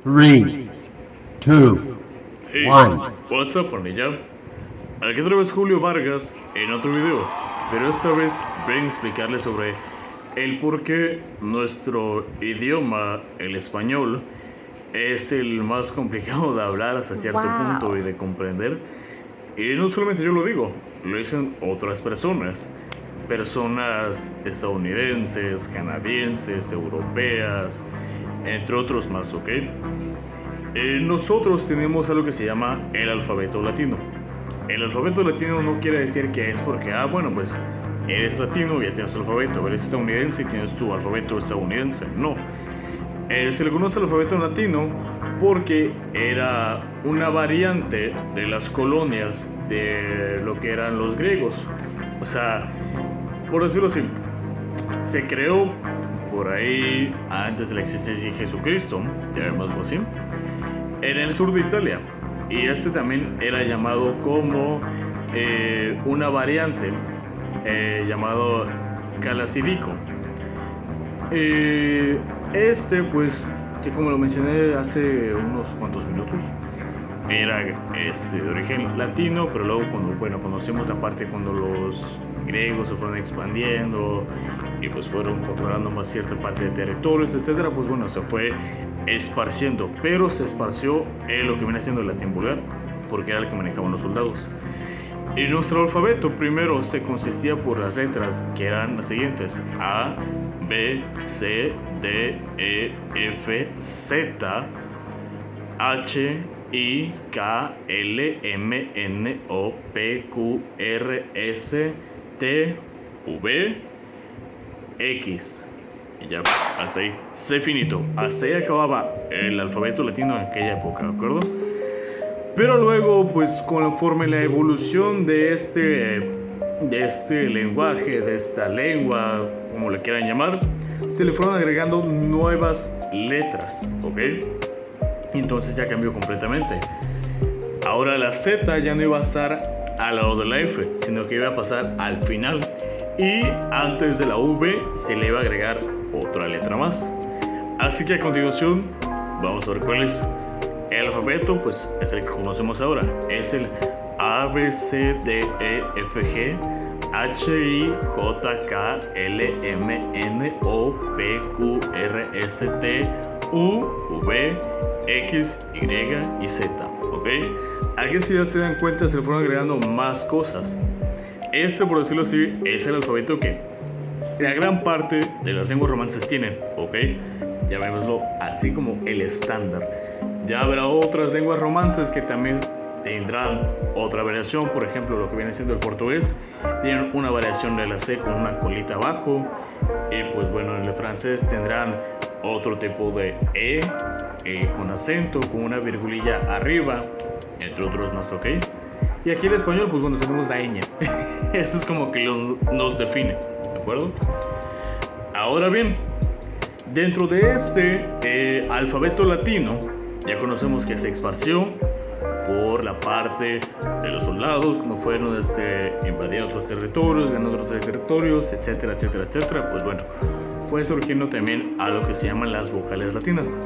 3, 2, Hey, 1. what's up, pandilla? Aquí otra vez Julio Vargas en otro video, pero esta vez vengo a explicarles sobre el por qué nuestro idioma, el español, es el más complicado de hablar hasta cierto punto y de comprender. Y no solamente yo lo digo, lo dicen otras personas estadounidenses, canadienses, europeas, entre otros más, ¿ok? Nosotros tenemos algo que se llama el alfabeto latino. El alfabeto latino no quiere decir que es porque, bueno, pues eres latino y ya tienes tu alfabeto, eres estadounidense y tienes tu alfabeto estadounidense. No. Se le conoce el alfabeto latino porque era una variante de las colonias de lo que eran los griegos. O sea, por decirlo así, se creó por ahí antes de la existencia de Jesucristo, llamémoslo así, en el sur de Italia. Y este también era llamado como una variante llamado Calasidico. Pues, que como lo mencioné hace unos cuantos minutos, era de origen latino, pero luego cuando conocemos la parte cuando los griegos se fueron expandiendo y pues fueron controlando más cierta parte de territorios, etcétera, pues bueno, se fue esparciendo, pero se esparció en lo que viene siendo el latín vulgar, porque era el que manejaban los soldados. Y nuestro alfabeto primero se consistía por las letras que eran las siguientes: A, B, C, D, E, F, Z, H, I, K, L, M, N, O, P, Q, R, S, T, V, X. Y ya, hasta ahí. C finito. Hasta ahí acababa el alfabeto latino en aquella época, ¿de acuerdo? Pero luego, pues conforme la evolución de este lenguaje, de esta lengua, como le quieran llamar, se le fueron agregando nuevas letras, ¿ok? Entonces ya cambió completamente. Ahora la Z ya no iba a estar al lado de la F, sino que iba a pasar al final. Y antes de la V se le iba a agregar otra letra más. Así que a continuación vamos a ver cuál es. El alfabeto, pues es el que conocemos ahora. Es el A, B, C, D, E, F, G, H, I, J, K, L, M, N, O, P, Q, R, S, T, U, V, X, Y y Z, ¿ok? Aquí, si ya se dan cuenta, se le fueron agregando más cosas. Por decirlo así, es el alfabeto que la gran parte de las lenguas romances tienen, ¿ok? Llamémoslo así como el estándar. Ya habrá otras lenguas romances que también tendrán otra variación. Por ejemplo, lo que viene siendo el portugués, tienen una variación de la C con una colita abajo. Y pues bueno, en el francés tendrán otro tipo de con acento, con una virgulilla arriba, entre otros más, ¿ok? Y aquí en español, pues bueno, tenemos la ñ. Eso es como que nos define, ¿de acuerdo? Ahora bien, dentro de este alfabeto latino, ya conocemos que se esparció por la parte de los soldados, como fueron invadiendo otros territorios, ganando otros territorios, etcétera, etcétera, etcétera. Pues bueno, fue surgiendo también algo que se llaman las vocales latinas.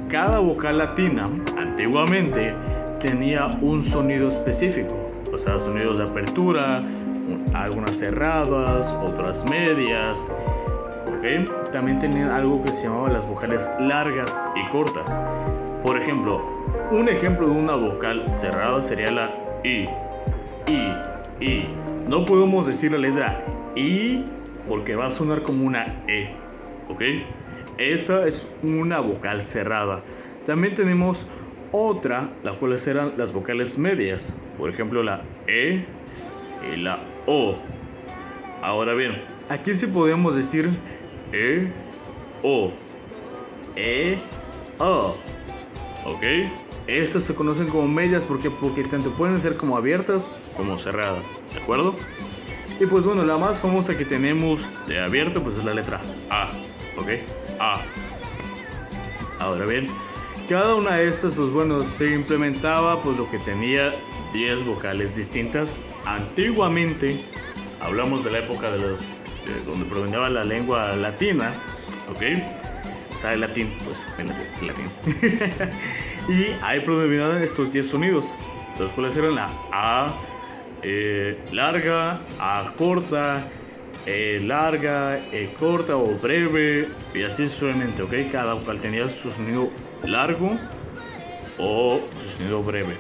Cada vocal latina, antiguamente, tenía un sonido específico, o sea, sonidos de apertura, algunas cerradas, otras medias, ¿ok? También tenían algo que se llamaba las vocales largas y cortas. Por ejemplo, un ejemplo de una vocal cerrada sería la I. No podemos decir la letra I porque va a sonar como una E, ¿ok? Esa es una vocal cerrada. También tenemos otra, las cuales eran las vocales medias. Por ejemplo, la E y la O. Ahora bien, aquí sí podemos decir E, O, ¿ok? Estas se conocen como medias porque tanto pueden ser como abiertas como cerradas, ¿de acuerdo? Y pues bueno, la más famosa que tenemos de abierto pues es la letra A, ¿ok? A. Ahora bien, cada una de estas pues bueno, se implementaba pues lo que tenía 10 vocales distintas. Antiguamente, hablamos de la época de donde provenía la lengua latina, ¿ok? sabe latín, pues en latín. Y ahí predominaban estos 10 sonidos, los cuales eran la A larga, A corta, larga, corta o breve, y así suavemente, ¿ok? Cada vocal tenía su sonido largo o su sonido breve.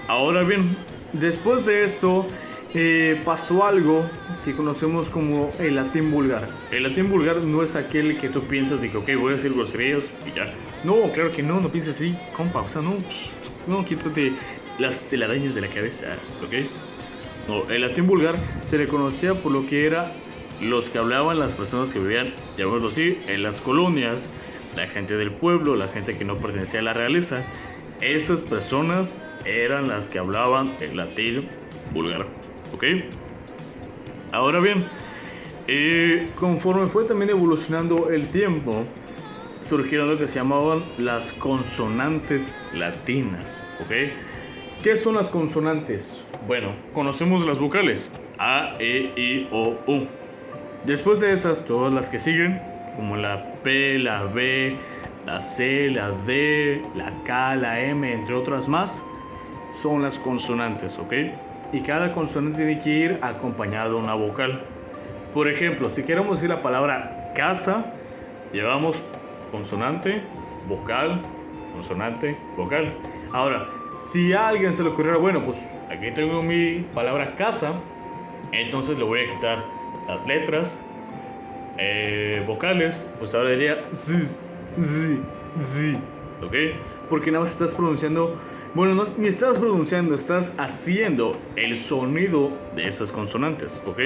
Ahora bien, después de esto pasó algo que conocemos como el latín vulgar. El latín vulgar no es aquel que tú piensas de que, ok, voy a decir groserías y ya. No, claro que no pienses así, compa, o sea, no, quítate las telarañas de la cabeza, ¿ok? No, el latín vulgar se le conocía por lo que era los que hablaban las personas que vivían, llamémoslo así, en las colonias, la gente del pueblo, la gente que no pertenecía a la realeza. Esas personas eran las que hablaban el latín vulgar, ¿ok? Ahora bien, conforme fue también evolucionando el tiempo, surgieron lo que se llamaban las consonantes latinas, ¿ok? ¿Qué son las consonantes? Bueno, conocemos las vocales A, E, I, O, U. Después de esas, todas las que siguen, como la P, la B, la C, la D, la K, la M, entre otras más, son las consonantes, ¿ok? Y cada consonante tiene que ir acompañado de una vocal. Por ejemplo, si queremos decir la palabra casa, llevamos consonante, vocal, consonante, vocal. Ahora, si a alguien se le ocurriera, bueno, pues aquí tengo mi palabra casa, entonces le voy a quitar las letras vocales, pues ahora diría z, z, z, ¿ok? Porque nada más estás pronunciando, bueno, no, ni estás pronunciando, estás haciendo el sonido de esas consonantes, ¿ok?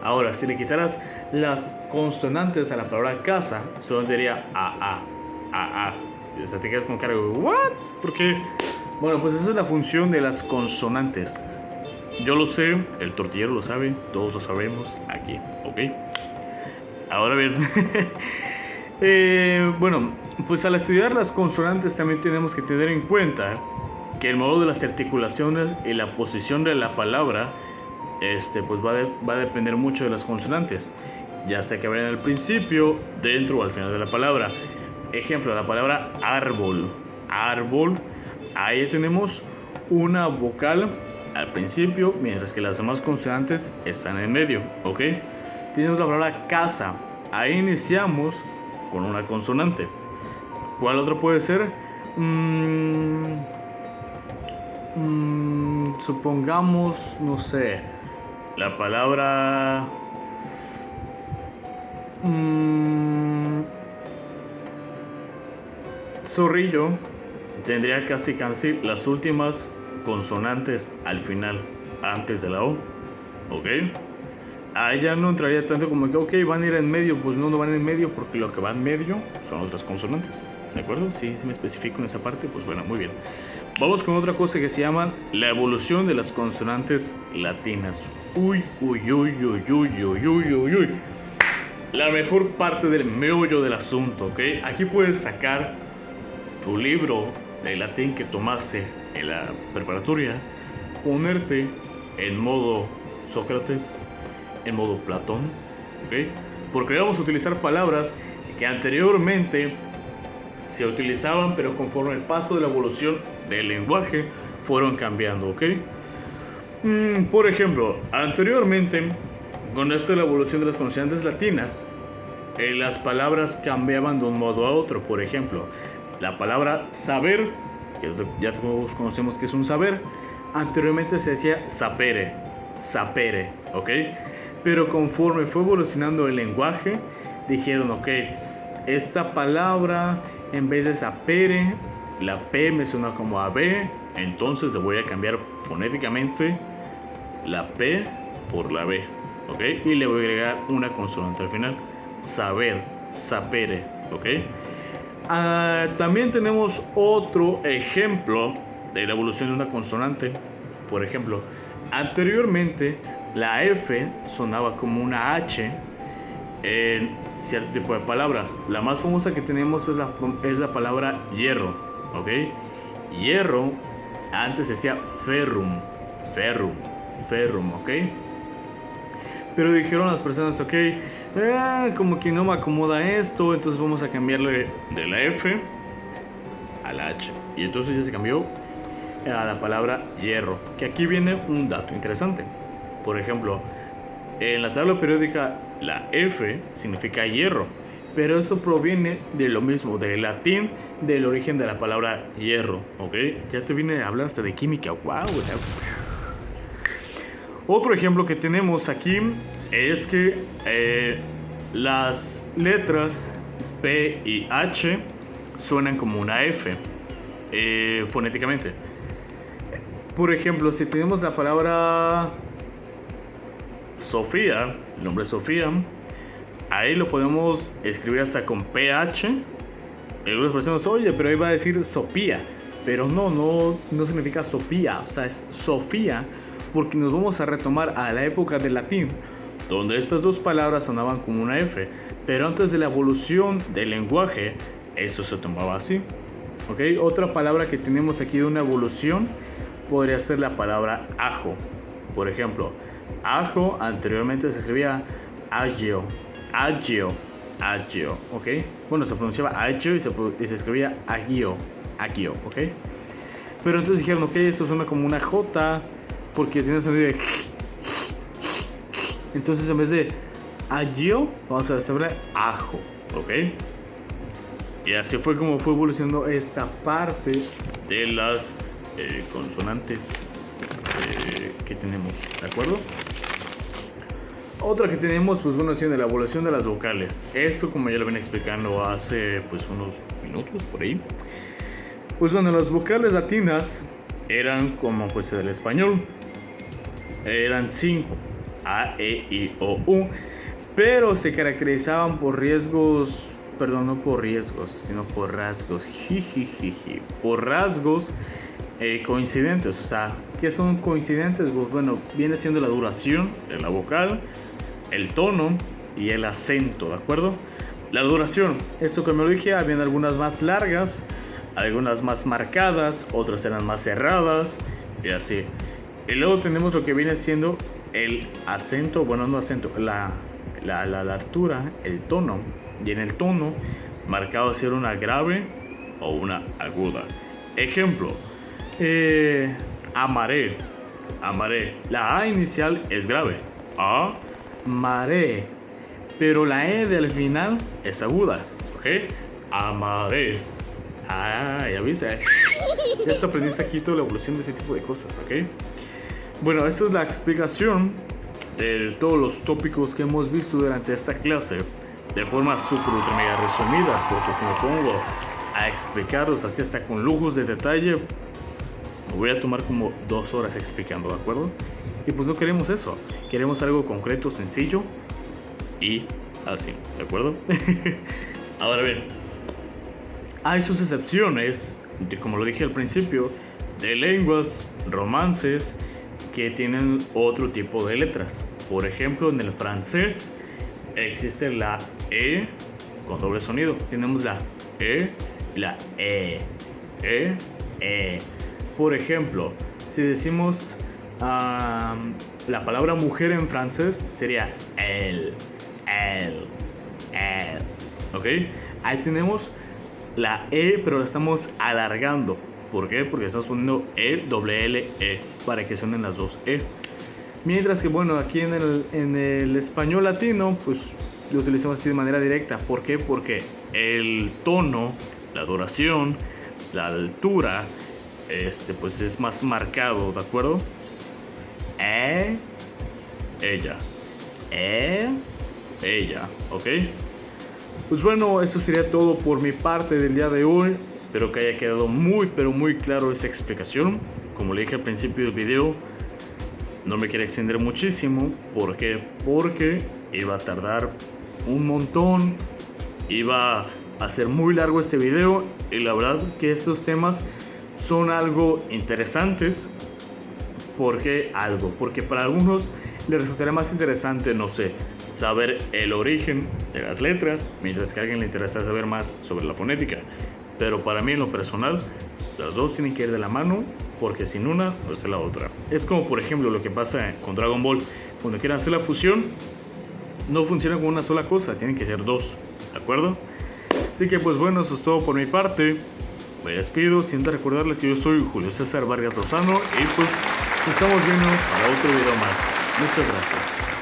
Ahora, si le quitaras las consonantes a la palabra casa, solo diría a. O sea, te quedas con cara de ¿what? ¿Por qué? Bueno, pues esa es la función de las consonantes. Yo lo sé, el tortillero lo sabe, todos lo sabemos aquí, ¿ok? Ahora bien, bueno, pues al estudiar las consonantes también tenemos que tener en cuenta que el modo de las articulaciones y la posición de la palabra, pues va a depender mucho de las consonantes, ya sea que vayan al principio, dentro o al final de la palabra. Ejemplo, la palabra árbol. Árbol, ahí tenemos una vocal al principio, mientras que las demás consonantes están en medio, ¿ok? Tenemos la palabra casa. Ahí iniciamos con una consonante. ¿Cuál otro puede ser? Supongamos, no sé, la palabra... zorrillo tendría casi las últimas consonantes al final, antes de la O, ¿ok? Ahí ya no entraría tanto como que, ok, van a ir en medio. Pues no van en medio porque lo que va en medio son otras consonantes, ¿de acuerdo? Si me especifico en esa parte, pues bueno, muy bien. Vamos con otra cosa que se llama la evolución de las consonantes latinas. Uy. La mejor parte del meollo del asunto, ¿ok? Aquí puedes sacar tu libro de latín que tomaste en la preparatoria, ponerte en modo Sócrates, en modo Platón, ¿ok? Porque vamos a utilizar palabras que anteriormente se utilizaban, pero conforme el paso de la evolución del lenguaje fueron cambiando, ¿ok? Por ejemplo, anteriormente, con esto de la evolución de las consonantes latinas, las palabras cambiaban de un modo a otro. Por ejemplo, la palabra saber, que es ya todos conocemos que es un saber, anteriormente se decía sapere, ¿ok? Pero conforme fue evolucionando el lenguaje, dijeron, ok, esta palabra en vez de sapere, la P me suena como a B, entonces le voy a cambiar fonéticamente la P por la B, ¿ok? Y le voy a agregar una consonante al final, saber, sapere, ¿ok? También tenemos otro ejemplo de la evolución de una consonante. Por ejemplo, anteriormente la F sonaba como una H en cierto tipo de palabras. La más famosa que tenemos es la palabra hierro, ¿ok? Hierro antes se decía ferrum, ¿ok? Pero dijeron las personas, ok, Como que no me acomoda esto, entonces vamos a cambiarle de la F a la H. Y entonces ya se cambió a la palabra hierro. Que aquí viene un dato interesante. Por ejemplo, en la tabla periódica la F significa hierro. Pero esto proviene de lo mismo, del latín, del origen de la palabra hierro. ¿Ok? Ya te viene a hablar hasta de química. ¡Wow! Otro ejemplo que tenemos aquí es que las letras P y H suenan como una F fonéticamente. Por ejemplo, si tenemos la palabra Sofía, el nombre Sofía, ahí lo podemos escribir hasta con PH. Y algunas personas, oye, pero ahí va a decir Sofía. Pero no significa Sofía, o sea, es Sofía, porque nos vamos a retomar a la época del latín, donde estas dos palabras sonaban como una F, pero antes de la evolución del lenguaje, eso se tomaba así. ¿Ok? Otra palabra que tenemos aquí de una evolución podría ser la palabra ajo. Por ejemplo, ajo anteriormente se escribía agio, ¿ok? Bueno, se pronunciaba agio y se escribía agio, ¿ok? Pero entonces dijeron, ok, esto suena como una J, porque tiene sonido de... Entonces en vez de agio, vamos a decirle ajo, ¿ok? Y así fue como fue evolucionando esta parte de las consonantes que tenemos, ¿de acuerdo? Otra que tenemos, pues bueno, siendo la evolución de las vocales. Esto, como ya lo venía explicando hace pues unos minutos por ahí. Pues bueno, las vocales latinas eran como pues el español. Eran 5, A, E, I, O, U. Pero se caracterizaban por riesgos, perdón, no por riesgos, sino por rasgos. Por rasgos coincidentes. O sea, ¿qué son coincidentes? Pues bueno, viene siendo la duración de la vocal, el tono y el acento, ¿de acuerdo? La duración, eso que me lo dije, habían algunas más largas, algunas más marcadas, otras eran más cerradas y así. Y luego tenemos lo que viene siendo el acento, bueno, no acento, la altura, el tono. Y en el tono, marcado ser una grave o una aguda. Ejemplo, amaré. La A inicial es grave. Amaré. Pero la E del final es aguda. ¿Ok? Amaré. Ya viste. Ya te aprendiste aquí toda la evolución de ese tipo de cosas. ¿Ok? Bueno, esta es la explicación de todos los tópicos que hemos visto durante esta clase. De forma súper ultra mega resumida. Porque si me pongo a explicarlos así hasta con lujos de detalle, me voy a tomar como 2 horas explicando, ¿de acuerdo? Y pues no queremos eso. Queremos algo concreto, sencillo y así, ¿de acuerdo? Ahora bien, hay sus excepciones, como lo dije al principio, de lenguas, romances, que tienen otro tipo de letras. Por ejemplo, en el francés existe la E con doble sonido. Tenemos la E y la E. Por ejemplo, si decimos la palabra mujer en francés, sería elle. ¿Ok? Ahí tenemos la E, pero la estamos alargando. ¿Por qué? Porque estamos poniendo E, doble L, E, para que suenen las dos E. Mientras que, bueno, aquí en el español latino, pues lo utilizamos así de manera directa. ¿Por qué? Porque el tono, la duración, la altura, pues es más marcado, ¿de acuerdo? Ella. Ella, ¿ok? Pues bueno, eso sería todo por mi parte del día de hoy. Espero que haya quedado muy, pero muy claro esa explicación. Como le dije al principio del video, no me quiero extender muchísimo. ¿Por qué? Porque iba a tardar un montón. Iba a ser muy largo este video. Y la verdad que estos temas son algo interesantes. Porque para algunos les resultaría más interesante, no sé, saber el origen de las letras, mientras que a alguien le interesa saber más sobre la fonética. Pero para mí, en lo personal, las dos tienen que ir de la mano, porque sin una no es la otra. Es como, por ejemplo, lo que pasa con Dragon Ball. Cuando quieren hacer la fusión, no funciona con una sola cosa, tienen que ser dos, ¿de acuerdo? Así que pues bueno, eso es todo por mi parte. Me despido, siento recordarles que yo soy Julio César Vargas Lozano y pues nos estamos viendo para otro video más. Muchas gracias.